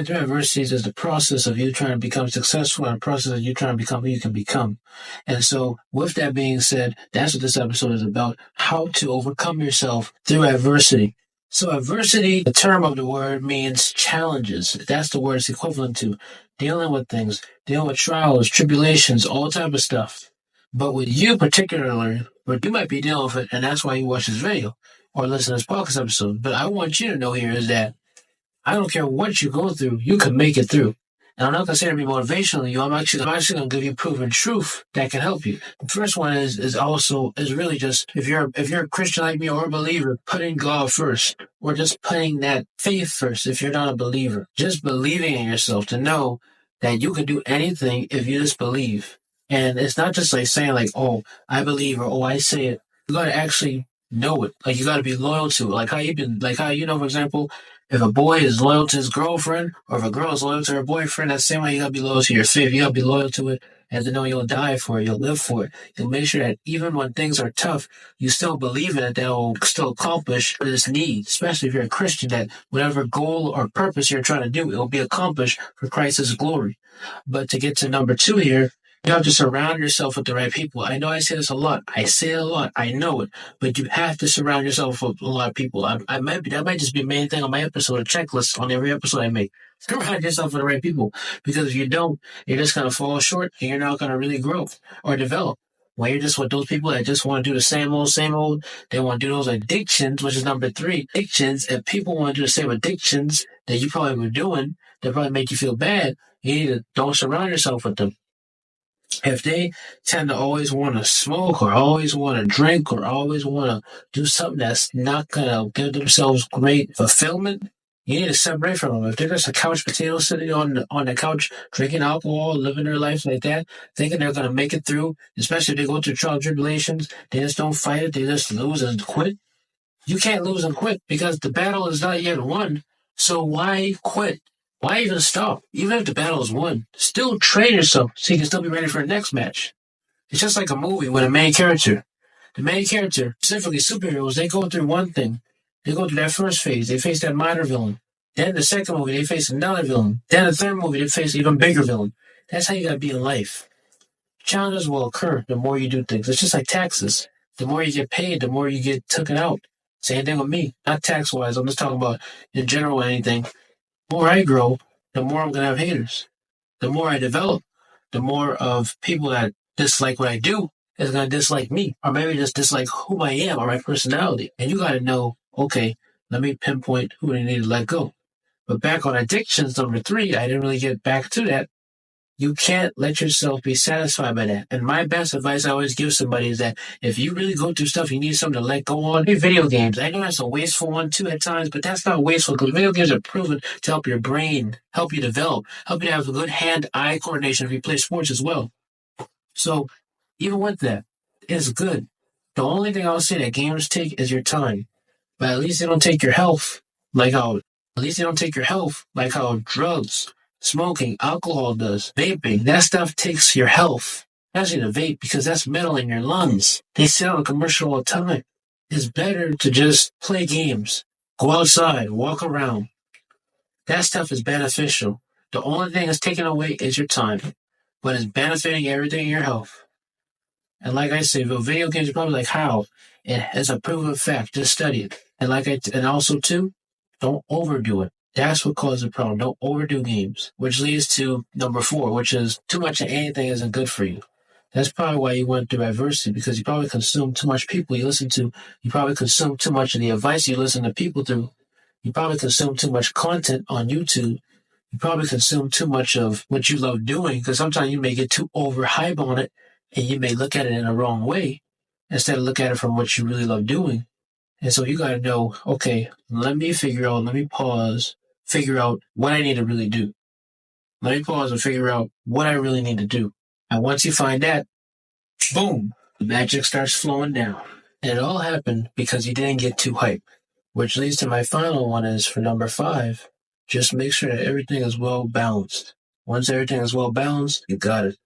going through adversities is the process of you trying to become successful and the process of you trying to become who you can become. And so, with that being said, that's what this episode is about, how to overcome yourself through adversity. So adversity, the term of the word means challenges. That's the word it's equivalent to. Dealing with things, dealing with trials, tribulations, all type of stuff. But with you particularly, what you might be dealing with it, and that's why you watch this video or listen to this podcast episode. But I want you to know here is that I don't care what you go through, you can make it through. And I'm not going to say to be motivational to you. I'm actually going to give you proven truth that can help you. The first one is really just if you're a Christian like me or a believer, putting God first, or just putting that faith first. If you're not a believer, just believing in yourself to know that you can do anything if you just believe. And it's not just like saying like, oh, I believe, or oh, I say it. You got to actually know it. Like you got to be loyal to it. Like how for example, if a boy is loyal to his girlfriend, or if a girl is loyal to her boyfriend, that's the same way you gotta be loyal to your faith. You gotta be loyal to it and to know you'll die for it, you'll live for it. You'll make sure that even when things are tough, you still believe in it, that will still accomplish this need, especially if you're a Christian, that whatever goal or purpose you're trying to do, it will be accomplished for Christ's glory. But to get to number 2 here, you have to surround yourself with the right people. I know I say this a lot. I say it a lot. I know it. But you have to surround yourself with a lot of people. That might just be the main thing on my episode, a checklist on every episode I make. Surround yourself with the right people. Because if you don't, you're just going to fall short and you're not going to really grow or develop. When you're just with those people that just want to do the same old, they want to do those addictions, which is number 3. Addictions, if people want to do the same addictions that you probably were doing, that probably make you feel bad, you need to don't surround yourself with them. If they tend to always want to smoke or always want to drink or always want to do something that's not going to give themselves great fulfillment, you need to separate from them. If they're just a couch potato sitting on the couch, drinking alcohol, living their life like that, thinking they're going to make it through, especially if they go through trial tribulations, they just don't fight it, they just lose and quit. You can't lose and quit because the battle is not yet won. So why quit? Why even stop? Even if the battle is won, still train yourself so you can still be ready for the next match. It's just like a movie with a main character. The main character, specifically superheroes, they go through one thing. They go through that first phase. They face that minor villain. Then the second movie, they face another villain. Then the third movie, they face an even bigger villain. That's how you gotta be in life. Challenges will occur the more you do things. It's just like taxes. The more you get paid, the more you get taken out. Same thing with me. Not tax-wise. I'm just talking about in general anything. The more I grow, the more I'm going to have haters. The more I develop, the more of people that dislike what I do is going to dislike me, or maybe just dislike who I am or my personality. And you got to know, okay, let me pinpoint who I need to let go. But back on addictions, number 3, I didn't really get back to that. You can't let yourself be satisfied by that. And my best advice I always give somebody is that if you really go through stuff, you need something to let go on. Video games. I know that's a wasteful one too at times, but that's not wasteful because video games are proven to help your brain, help you develop, help you to have a good hand-eye coordination if you play sports as well. So even with that, it's good. The only thing I'll say that games take is your time. But at least they don't take your health like how drugs, smoking, alcohol does, vaping. That stuff takes your health. Especially the vape, because that's metal in your lungs. They sell a commercial all the time. It's better to just play games, go outside, walk around. That stuff is beneficial. The only thing that's taken away is your time, but it's benefiting everything in your health. And like I say, video games are probably like how. It's a proven fact. Just study it. And also too, don't overdo it. That's what causes the problem. Don't overdo games, which leads to number 4, which is too much of anything isn't good for you. That's probably why you went through adversity, because you probably consume too much people you listen to. You probably consume too much of the advice you listen to people through. You probably consume too much content on YouTube. You probably consume too much of what you love doing, because sometimes you may get too overhyped on it, and you may look at it in a wrong way instead of look at it from what you really love doing. And so you got to know, okay, let me pause, figure out what I need to really do. Let me pause and figure out what I really need to do. And once you find that, boom, the magic starts flowing down. And it all happened because you didn't get too hyped, which leads to my final one is for number 5. Just make sure that everything is well balanced. Once everything is well balanced, you got it.